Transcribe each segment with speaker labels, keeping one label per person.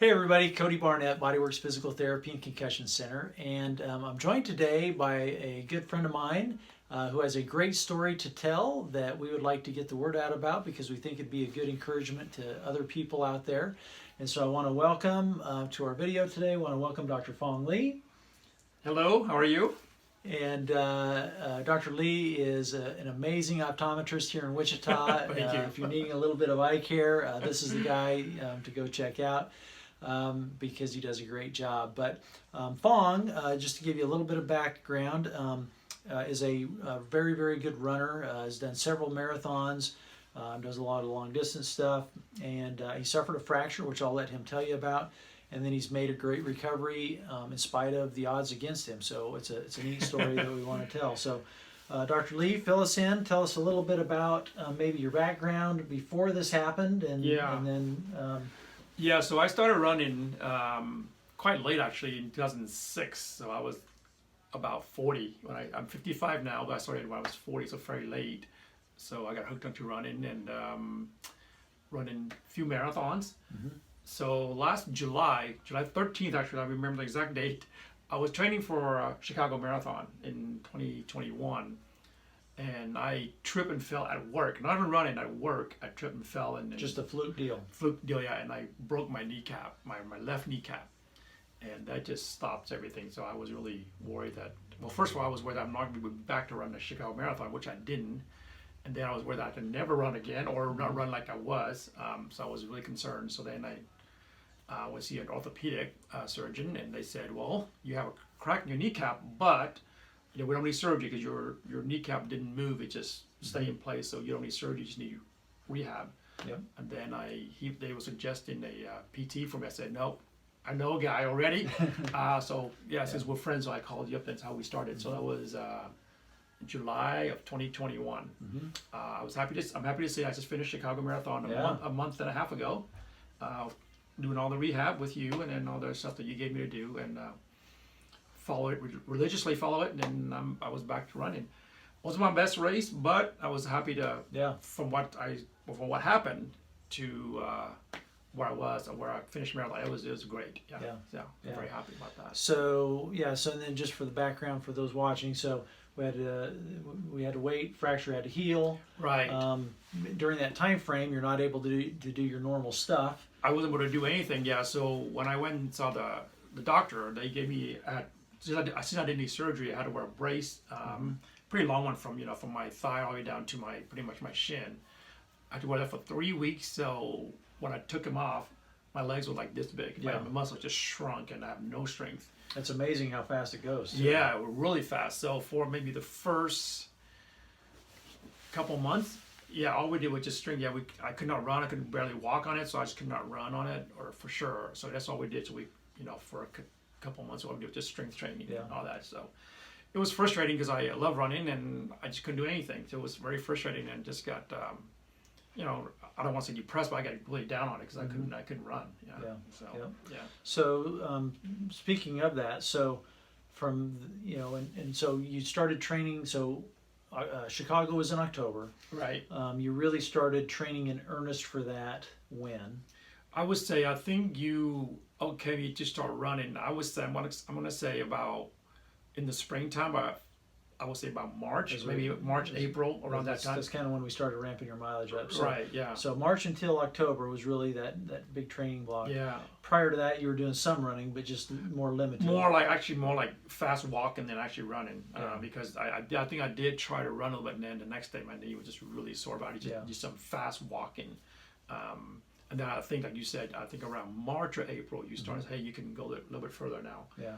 Speaker 1: Hey everybody, Cody Barnett, Bodyworks Physical Therapy and Concussion Center, and I'm joined today by a good friend of mine who has a great story to tell that we would like to get the word out about because we think it'd be a good encouragement to other people out there. And so I want to welcome to our video today, I want to welcome Dr. Phong Lee.
Speaker 2: Hello, how are you?
Speaker 1: And Dr. Lee is an amazing optometrist here in Wichita.
Speaker 2: Thank you.
Speaker 1: If you're needing a little bit of eye care, this is the guy to go check out. Because he does a great job. But Phong, just to give you a little bit of background, is a very, very good runner, has done several marathons, does a lot of long distance stuff, and he suffered a fracture, which I'll let him tell you about, and then he's made a great recovery in spite of the odds against him. So it's a neat story that we want to tell. So Dr. Lee, fill us in, tell us a little bit about maybe your background before this happened, and then
Speaker 2: Yeah, so I started running quite late actually in 2006. So I was about 40 when I'm 55 now, but I started when I was 40, so very late. So I got hooked onto running and running a few marathons. Mm-hmm. So last July 13th actually, I remember the exact date, I was training for a Chicago Marathon in 2021. And I tripped and fell at work. Not even running, at work. I tripped and fell. And
Speaker 1: just a fluke deal.
Speaker 2: Fluke deal, yeah. And I broke my kneecap, my left kneecap. And that just stops everything. So I was really worried that, well, first of all, I was worried that I'm not going to be back to run the Chicago Marathon, which I didn't. And then I was worried that I could never run again or not run like I was. So I was really concerned. So then I went to see an orthopedic surgeon, and they said, well, you have a crack in your kneecap, but we don't need surgery because your kneecap didn't move; it just stayed in place. So you don't need surgery; you just need rehab.
Speaker 1: Yep.
Speaker 2: And then they were suggesting a PT for me. I said, no, I know a guy already. Since we're friends, so I called you up. That's how we started. So that was July of 2021. Mm-hmm. I'm happy to say I just finished Chicago Marathon a month and a half ago, doing all the rehab with you and then all the stuff that you gave me to do and. Religiously follow it, and then I was back to running. Wasn't my best race, but I was happy to from what happened to where I was and where I finished marathon. It was great. I'm very happy about that.
Speaker 1: So then just for the background for those watching, so we had to wait, fracture had to heal.
Speaker 2: Right.
Speaker 1: During that time frame, you're not able to do your normal stuff.
Speaker 2: I wasn't able to do anything. Yeah. So when I went and saw the doctor, they gave me since I didn't need surgery, I had to wear a brace, pretty long one from my thigh all the way down to pretty much my shin. I had to wear that for 3 weeks. So when I took them off, my legs were like this big. My muscles just shrunk, and I have no strength.
Speaker 1: That's amazing how fast it goes. Too.
Speaker 2: Yeah, really fast. So for maybe the first couple months, all we did was just string. I could not run. I could barely walk on it, so I just could not run on it, or for sure. So that's all we did. So we, for a couple months, what we did just strength training and all that. So it was frustrating because I love running and I just couldn't do anything. So it was very frustrating and just got, I don't want to say depressed, but I got really down on it because I couldn't run.
Speaker 1: So speaking of that, so from and so you started training. So Chicago was in October,
Speaker 2: right?
Speaker 1: You really started training in earnest for that when?
Speaker 2: I would say I think you just start running. I would say I'm gonna say about in the springtime. I would say about March, April, around that time.
Speaker 1: That's kind of when we started ramping your mileage up. So,
Speaker 2: right. Yeah.
Speaker 1: So March until October was really that big training block.
Speaker 2: Yeah.
Speaker 1: Prior to that, you were doing some running, but just more limited.
Speaker 2: More like fast walking than actually running. Because I think I did try to run a little bit, and then the next day my knee was just really sore. But I just some fast walking. And then I think, like you said, I think around March or April, you started, hey, you can go a little bit further now.
Speaker 1: Yeah.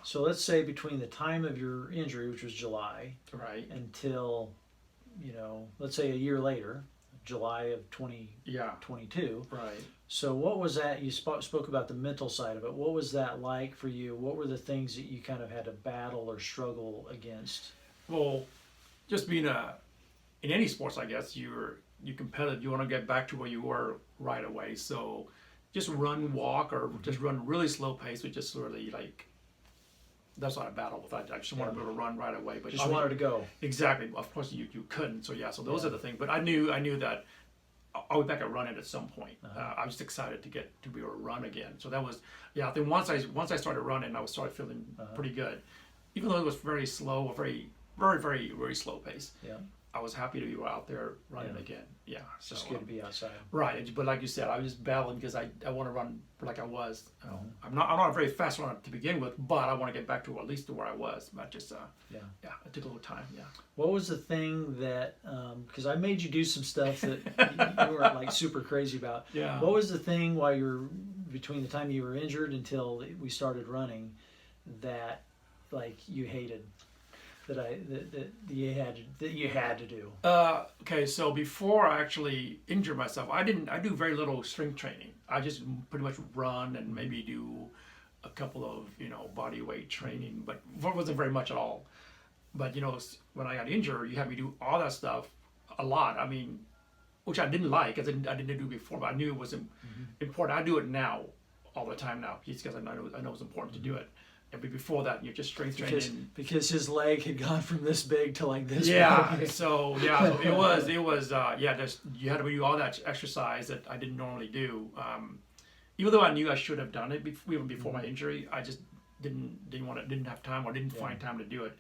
Speaker 1: So let's say between the time of your injury, which was July,
Speaker 2: right,
Speaker 1: until, let's say a year later, July of 2022.
Speaker 2: Right.
Speaker 1: So what was that? You spoke about the mental side of it. What was that like for you? What were the things that you kind of had to battle or struggle against?
Speaker 2: Well, just being in any sports, I guess, you're competitive. You want to get back to where you were right away. So just walk, or just run really slow pace, with just really that's what I battled with. I just wanted to be able to run right away. But
Speaker 1: just wanted to go.
Speaker 2: Exactly. Of course, you couldn't. So so those are the things. But I knew that I'll be back at running at some point. I was just excited to get to be able to run again. So that was, I think once I started running, I started feeling pretty good, even though it was very slow, a very, very, very, very slow pace.
Speaker 1: Yeah.
Speaker 2: I was happy to be out there running again. Yeah. So,
Speaker 1: It's good to be outside.
Speaker 2: right, but like you said, I was just battling because I want to run like I was. I'm not a very fast runner to begin with, but I want to get back to at least to where I was. But just it took a little time. Yeah.
Speaker 1: What was the thing that, because I made you do some stuff that you weren't like super crazy about.
Speaker 2: Yeah.
Speaker 1: What was the thing while you were, between the time you were injured until we started running, that like you hated, that you had to do?
Speaker 2: Okay, so before I actually injured myself, I do very little strength training. I just pretty much run and maybe do a couple of body weight training, but it wasn't very much at all. But when I got injured, you had me do all that stuff a lot. I mean, which I didn't like, because I didn't do before, but I knew it was important. I do it now all the time now, just because I know it's important to do it. But before that, you're just strength training.
Speaker 1: Because his leg had gone from this big to like this big.
Speaker 2: So it was you had to do all that exercise that I didn't normally do. Even though I knew I should have done it even before my injury, I just didn't have time, or didn't find time to do it.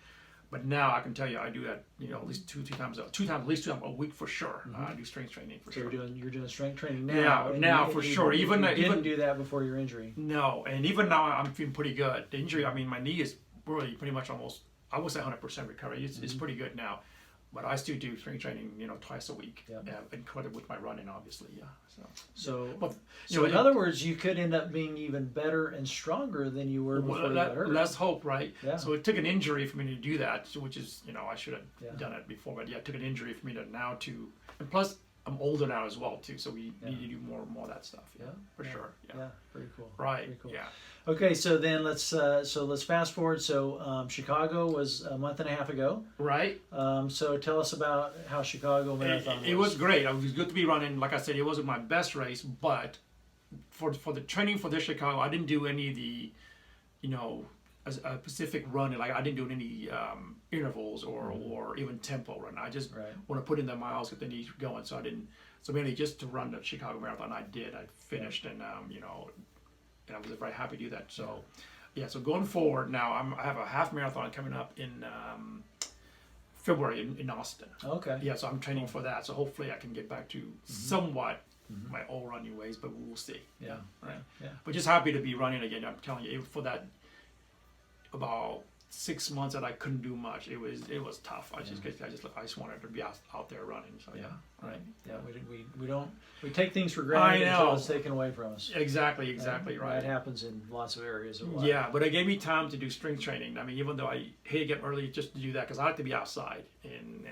Speaker 2: But now I can tell you, I do that at least two times a week for sure. I do strength training for sure.
Speaker 1: You're doing strength training now.
Speaker 2: Yeah, now for sure.
Speaker 1: You didn't do that before your injury.
Speaker 2: No, and even now I'm feeling pretty good. The injury, I mean, my knee is really pretty much almost, I would say 100% recovery. It's pretty good now. But I still do strength training, twice a week, and with my running, obviously,
Speaker 1: So
Speaker 2: So
Speaker 1: in other words, you could end up being even better and stronger than you were before you got hurt.
Speaker 2: Let's hope, right?
Speaker 1: Yeah.
Speaker 2: So it took an injury for me to do that, which is, I should have done it before, but it took an injury for me to now to, and plus I'm older now as well too, so we need to do more of that stuff. For sure.
Speaker 1: Yeah, very cool.
Speaker 2: Right.
Speaker 1: Very cool.
Speaker 2: Yeah.
Speaker 1: Okay, so then let's fast forward. So Chicago was a month and a half ago.
Speaker 2: Right.
Speaker 1: So tell us about how Chicago Marathon was.
Speaker 2: It was great. It was good to be running. Like I said, it wasn't my best race, but for the training for this Chicago, I didn't do any of the, a specific running. Like I didn't do any intervals or even tempo run. I just want to put in the miles, get the knees going. So I didn't. So mainly just to run the Chicago Marathon, I did. I finished, and and I was very happy to do that. So, so going forward now, I have a half marathon coming up in February in Austin.
Speaker 1: Okay.
Speaker 2: Yeah, so I'm training for that. So hopefully I can get back to somewhat my old running ways, but we'll see.
Speaker 1: Yeah.
Speaker 2: Right.
Speaker 1: Yeah.
Speaker 2: But just happy to be running again. I'm telling you, for that about 6 months that I couldn't do much, it was tough. I just wanted to be out there running. So right.
Speaker 1: Yeah, we take things for granted until it's taken away from us.
Speaker 2: Exactly, right.
Speaker 1: That happens in lots of areas of life.
Speaker 2: Yeah, but it gave me time to do strength training. I mean, even though I hate to get up early just to do that, because I like to be outside and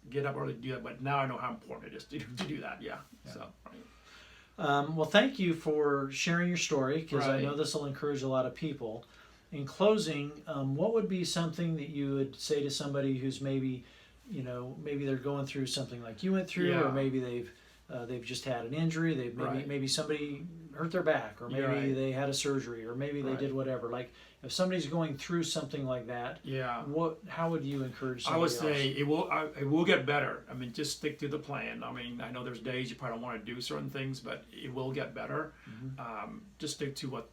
Speaker 2: get up early to do that. But now I know how important it is to do that. Yeah. So. Right.
Speaker 1: Well, thank you for sharing your story, because I know this will encourage a lot of people. In closing, what would be something that you would say to somebody who's maybe they're going through something like you went through, or maybe they've just had an injury, maybe somebody hurt their back, or maybe they had a surgery, or maybe they did whatever. Like if somebody's going through something like that, how would you encourage somebody else?
Speaker 2: I would say it will get better. I mean, just stick to the plan. I mean, I know there's days you probably don't want to do certain things, but it will get better. Just stick to what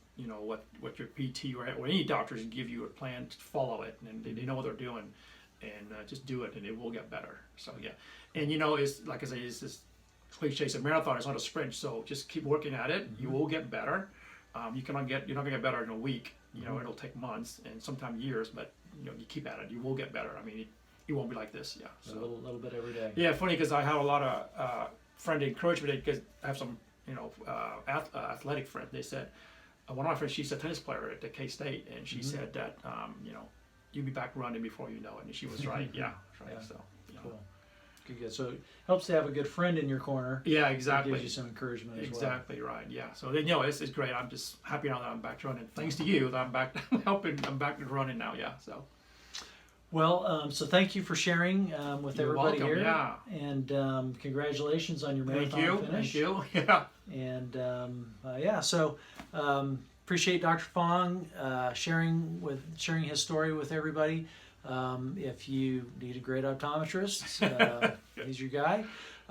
Speaker 2: your PT or any doctors give you a plan, to follow it, and they know what they're doing, and just do it, and it will get better. So and it's like I say, it's this cliche. It's a marathon. It's not a sprint. So just keep working at it. You will get better. You're not gonna get better in a week. It'll take months and sometimes years, but you keep at it. You will get better. I mean, it won't be like this. Yeah. So
Speaker 1: a little bit every day.
Speaker 2: Yeah, funny because I have a lot of friends encourage me, because I have some athletic friends. They said. One of my friends, she's a tennis player at the K-State, and she said that, you'll be back running before you know it, and she was right. Yeah. So,
Speaker 1: cool. Good. So it helps to have a good friend in your corner.
Speaker 2: Yeah, exactly.
Speaker 1: It gives you some encouragement as well.
Speaker 2: Exactly right. Yeah. So then, it's great. I'm just happy now that I'm back to running. Thanks to you, that I'm back. I'm back to running now. Yeah. So.
Speaker 1: Well, so thank you for sharing with
Speaker 2: You're
Speaker 1: everybody
Speaker 2: welcome.
Speaker 1: here.
Speaker 2: Yeah.
Speaker 1: And congratulations on your marathon finish.
Speaker 2: Thank you. Yeah.
Speaker 1: And so appreciate Dr. Phong sharing his story with everybody. If you need a great optometrist, he's your guy.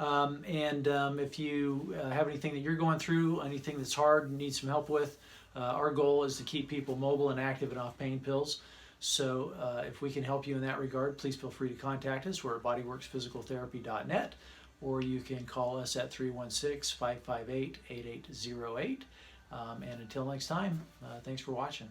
Speaker 1: If you have anything that you're going through, anything that's hard and need some help with, our goal is to keep people mobile and active and off pain pills. So if we can help you in that regard, please feel free to contact us. We're at bodyworksphysicaltherapy.net, or you can call us at 316-558-8808. And until next time, thanks for watching.